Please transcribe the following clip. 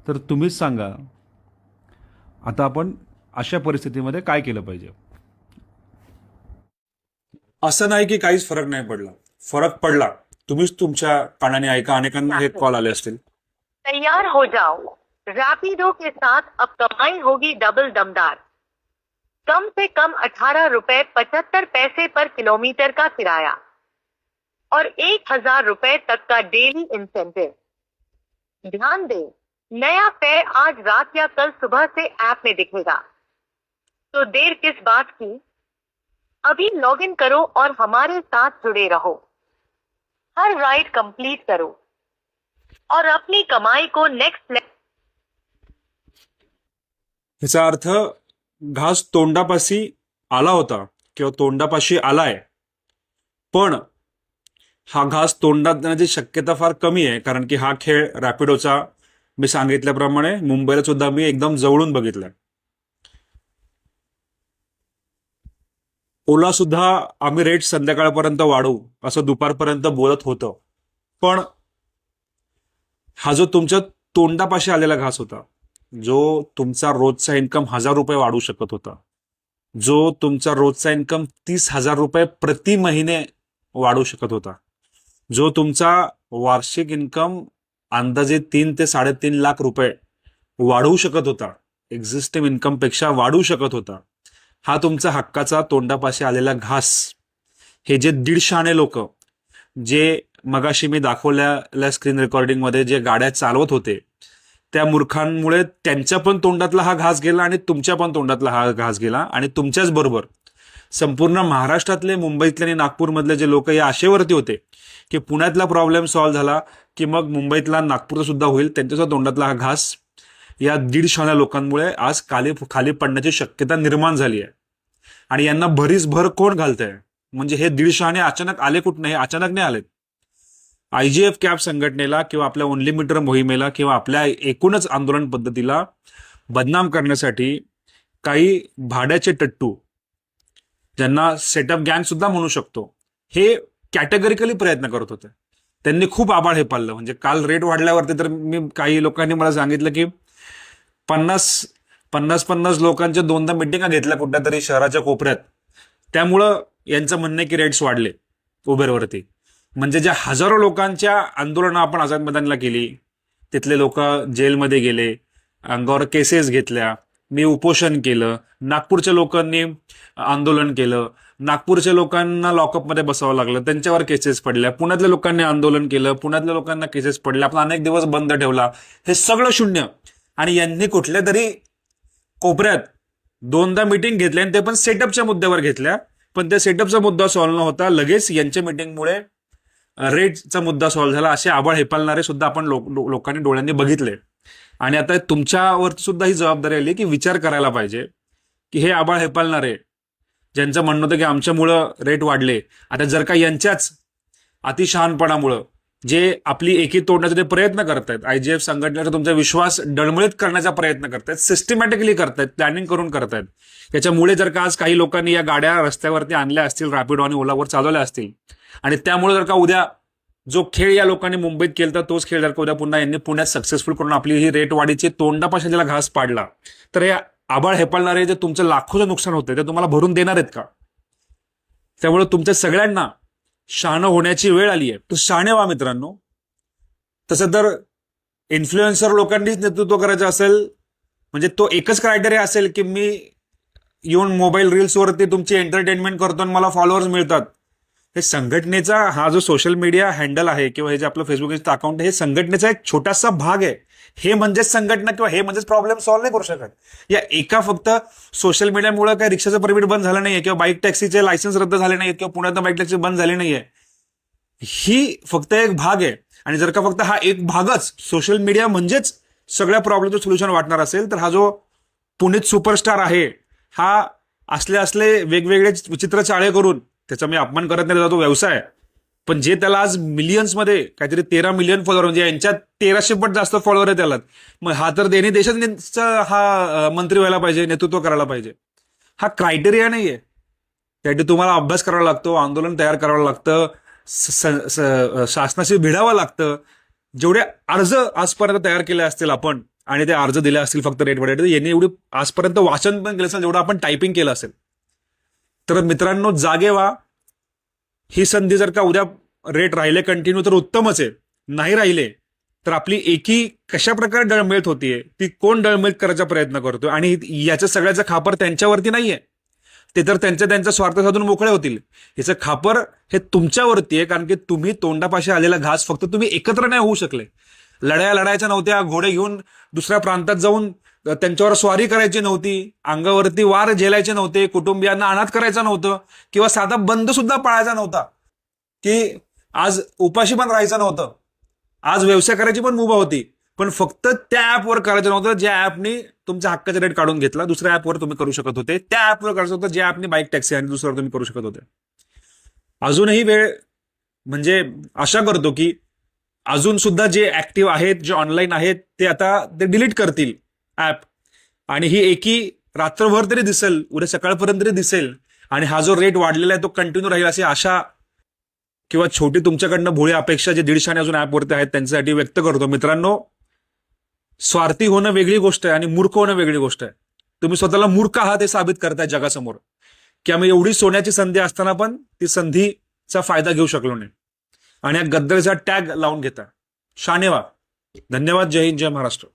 तर तुम्हीच सांगा, आता आपण अशा परिस्थितीमध्ये काय केलं पाहिजे? असं नाही की काहीच फरक नाही पडला. फरक पडला. तुम्हीच तुमच्या कानाने ऐका, अनेकांना हे कॉल आले असतील. तैयार हो जाओ, रैपिडो के साथ अब कमाई होगी डबल दमदार। कम से कम 18 रुपए 75 पैसे पर किलोमीटर का किराया और 1000 रुपए तक का डेली इंसेंटिव। ध्यान दें, नया फेयर आज रात या कल सुबह से ऐप में दिखेगा, तो देर किस बात की। अभी लॉग इन करो और हमारे साथ जुड़े रहो। हर राइड कंप्लीट करो और अपनी कमाई को नेक्स्ट लेवल। ह्याचा अर्थ घास तोंडापाशी आला होता किंवा तोंडापाशी आलाय, पण हा घास तोंडात येण्याची शक्यता फार कमी आहे, कारण की हा खेळ रॅपिडोचा मी सांगितल्याप्रमाणे मुंबईला सुद्धा मी एकदम जवळून बघितलाय. ओला सुद्धा आम्ही रेट संध्याकाळपर्यंत वाढवू असं दुपारपर्यंत बोलत होतं, पण हा जो तुमच्या तोंडापाशी आलेला घास होता, जो तुमचा रोजचा इन्कम 1000 रुपये वाढवू शकत होता, जो तुमचा रोजचा इन्कम 30,000 रुपये प्रति महिने वाढवू शकत होता, जो तुमचा वार्षिक इन्कम अंदाजे 3 ते 3.5 लाख रुपये वाढवू शकत होता, एक्झिस्टिंग इन्कम पेक्षा वाढवू शकत होता, हा तुमचा हक्काचा तोंडापाशी आलेला घास. हे जे 150 लोक, जे मगाशी मी दाखवलेल्या स्क्रीन रेकॉर्डिंगमध्ये जे गाड्या चालवत होते, त्या मूर्खांमुळे त्यांच्या पण तोंडातला हा घास गेला आणि तुमच्या पण तोंडातला हा घास गेला. आणि तुमच्याच बरोबर संपूर्ण महाराष्ट्रातले, मुंबईतले आणि नागपूरमधले जे लोक या आशेवरती होते की पुण्यातला प्रॉब्लेम सॉल्व्ह झाला की मग मुंबईतला, नागपूरचा सुद्धा होईल, त्यांच्यासुद्धा तोंडातला हा घास या 150 लोकांमुळे आज खाली पडण्याची शक्यता निर्माण झाली आहे. आणि यांना भरीसभर कोण घालतंय? म्हणजे हे 150 अचानक आले कुठं? नाही, अचानक नाही आलेत. IGF कॅब संघटनेला किंवा आपल्या ओनली मीटर मोहिमेला किंवा आपल्या एकूणच आंदोलन पद्धतीला बदनाम करण्यासाठी काही भाड्याचे टट्टू, ज्यांना सेटअप गँग सुद्धा म्हणू शकतो, हे कॅटेगरिकली प्रयत्न करत होते. त्यांनी खूप आबाळ हे पाळलं. म्हणजे काल रेट वाढल्यावरती तर काही लोकांनी मला सांगितलं की 50 लोकांच्या 2दा मिटिंगा घेतल्या कुठल्या तरी शहराच्या कोपऱ्यात. त्यामुळं यांचं म्हणणं आहे की रेट्स वाढले उबेरवरती. म्हणजे ज्या हजारो लोकांच्या आंदोलनं आपण आझाद मैदानला केली, तिथले लोक जेलमध्ये गेले, अंगावर केसेस घेतल्या, मी उपोषण केलं, नागपूरच्या लोकांनी आंदोलन केलं, नागपूरच्या लोकांना लॉकअपमध्ये बसावं लागलं, त्यांच्यावर केसेस पडल्या, पुण्यातल्या लोकांनी आंदोलन केलं, पुण्यातल्या लोकांना केसेस पडल्या, आपण अनेक दिवस बंद ठेवला, हे सगळं शून्य. आणि यांनी कुठल्या तरी कोपऱ्यात 2दा मिटिंग घेतल्या, आणि ते पण सेटअपच्या मुद्द्यावर घेतल्या. पण त्या सेटअपचा मुद्दा सॉल्व्ह न होता लगेच यांच्या मिटिंगमुळे रेटचा मुद्दा सॉल्व्ह झाला. असे आबाळ हेपालणारे सुद्धा आपण लोकांनी डोळ्यांनी बघितले. आणि आता तुमच्यावर सुद्धा ही जबाबदारी आली की विचार करायला पाहिजे की हे आबाळ हेपालणारे, ज्यांचं म्हणणं होतं की आमच्यामुळं रेट वाढले, आता जर का यांच्याच अतिशहानपणामुळं जे आपली एकी तोडण्याचा ते प्रयत्न करतायत, IGF संघटनेचा तुमचा विश्वास डळमळीत करण्याचा प्रयत्न करतायत, सिस्टमॅटिकली करतायत, प्लॅनिंग करून करतायत, त्याच्यामुळे जर का आज काही लोकांनी या गाड्या रस्त्यावरती आणल्या असतील, रॅपिडो आणि ओलावर चालवल्या असतील, आणि त्यामुळे जर का उद्या जो खेळ या लोकांनी मुंबईत केला, तोच खेळ जर का उद्या पुन्हा यांनी पुण्यात सक्सेसफुल करून आपली ही रेट वाढीची तोंडापाशी ज्याला घास पाडला, तर या आबाळ हेपाळणारे जे तुमचं लाखोचं नुकसान होतंय ते तुम्हाला भरून देणार आहेत का? त्यामुळे तुमच्या सगळ्यांना शहाणं होण्याची वेळ आली आहे. तर शहाणे व्हा मित्रांनो. तसं तर इन्फ्लुएन्सर लोकांनीच नेतृत्व करायचं असेल, म्हणजे तो एकच क्रायटेरिया असेल की मी येऊन मोबाईल रील्सवरती तुमची एंटरटेनमेंट करतो आणि मला फॉलोअर्स मिळतात. हे संघटनेचा हा जो सोशल मीडिया हँडल आहे किंवा हे जे आपलं फेसबुक इन्स्टा अकाउंट आहे, हे संघटनेचा एक छोटासा भाग आहे. हे म्हणजेच संघटना किंवा हे म्हणजेच प्रॉब्लेम सॉल्व्ह नाही करू शकत. या एका फक्त सोशल मीडियामुळे काही रिक्षाचं परमिट बंद झालं नाहीये किंवा बाईक टॅक्सीचे लायसन्स रद्द झाले नाहीये किंवा पुण्यात बाईक टॅक्सी बंद झाली नाहीये. ही फक्त एक भाग आहे. आणि जर का फक्त हा एक भागच सोशल मीडिया म्हणजेच सगळ्या प्रॉब्लेमचं सोल्युशन वाटणार असेल, तर हा जो पुणेत सुपरस्टार आहे, हा असले वेगवेगळे विचित्र चाळे करून, त्याचा मी अपमान करत नाही, तो व्यवसाय, पण जे त्याला आज मिलियन्समध्ये काहीतरी 13 मिलियन फॉलोअर, म्हणजे यांच्यात 1300 पट जास्त फॉलोअर आहे त्याला, मग हा तर देणे देशाचा हा मंत्री व्हायला पाहिजे, नेतृत्व करायला पाहिजे. हा क्रायटेरिया नाहीये. त्यासाठी तुम्हाला अभ्यास करावा लागतो, आंदोलन तयार करावं लागतं, शासनाशी भिडावं लागतं. जेवढे अर्ज आजपर्यंत तयार केले असतील आपण आणि ते अर्ज दिले असतील फक्त रेट वाढ, यांनी एवढी आजपर्यंत वाचन पण केलं असेल जेवढं आपण टायपिंग केलं असेल. तर मित्रांनो जागे व्हा. ही संधी जर का उद्या रेट राहिले कंटिन्यू तर उत्तमच आहे, नाही राहिले तर आपली एकी कशा प्रकारे डळमळीत होतीये, ती कोण डळमळीत करायचा प्रयत्न करतोय, आणि याच्या सगळ्याचं खापर त्यांच्यावरती नाहीये, ते तर त्यांचा स्वार्थ साधून मोकळे होतील. ह्याचं खापर हे तुमच्यावरती आहे, कारण की तुम्ही तोंडापाशी आलेला घास फक्त तुम्ही एकत्र नाही होऊ शकले. लढाया लढायच्या नव्हत्या, घोडे घेऊन दुसऱ्या प्रांतात जाऊन त्यांच्यावर स्वारी करायची नव्हती, अंगावरती वार झेलायचे नव्हते, कुटुंबियांना अनाथ करायचं नव्हतं, किंवा साधा बंद सुद्धा पाळायचा नव्हता, की आज उपाशी पण राहायचं नव्हतं, आज व्यवसाय करायची पण मुभा होती, पण फक्त त्या ऍपवर करायचं नव्हतं ज्या ऍपनी तुमच्या हक्काचा रेट काढून घेतला. दुसऱ्या ऍपवर तुम्ही करू शकत होते, त्या ऍपवर करायचं होतं ज्या ऍपनी बाईक टॅक्सी आणि दुसऱ्यावर तुम्ही करू शकत होते. अजूनही वेळ, म्हणजे आशा करतो की अजून सुद्धा जे ऍक्टिव्ह आहेत, जे ऑनलाईन आहेत, ते आता ते डिलीट करतील ऍप, आणि ही एकी रात्रभर तरी दिसेल, उद्या सकाळपर्यंत तरी दिसेल, आणि हा जो रेट वाढलेला आहे तो कंटिन्यू राहील अशी आशा किंवा छोटी तुमच्याकडनं भोळी अपेक्षा जे 150 अजून ऍपवरती आहेत त्यांच्यासाठी व्यक्त करतो. मित्रांनो, स्वार्थी होणं वेगळी गोष्ट आहे आणि मूर्ख होणं वेगळी गोष्ट आहे. तुम्ही स्वतःला मूर्ख आहात हे साबित करताय जगासमोर, की आम्ही एवढी सोन्याची संधी असताना पण ती संधीचा फायदा घेऊ शकलो नाही, आणि या गद्दारीचा टॅग लावून घेता. शाने व्हा. धन्यवाद. जय हिंद, जय महाराष्ट्र.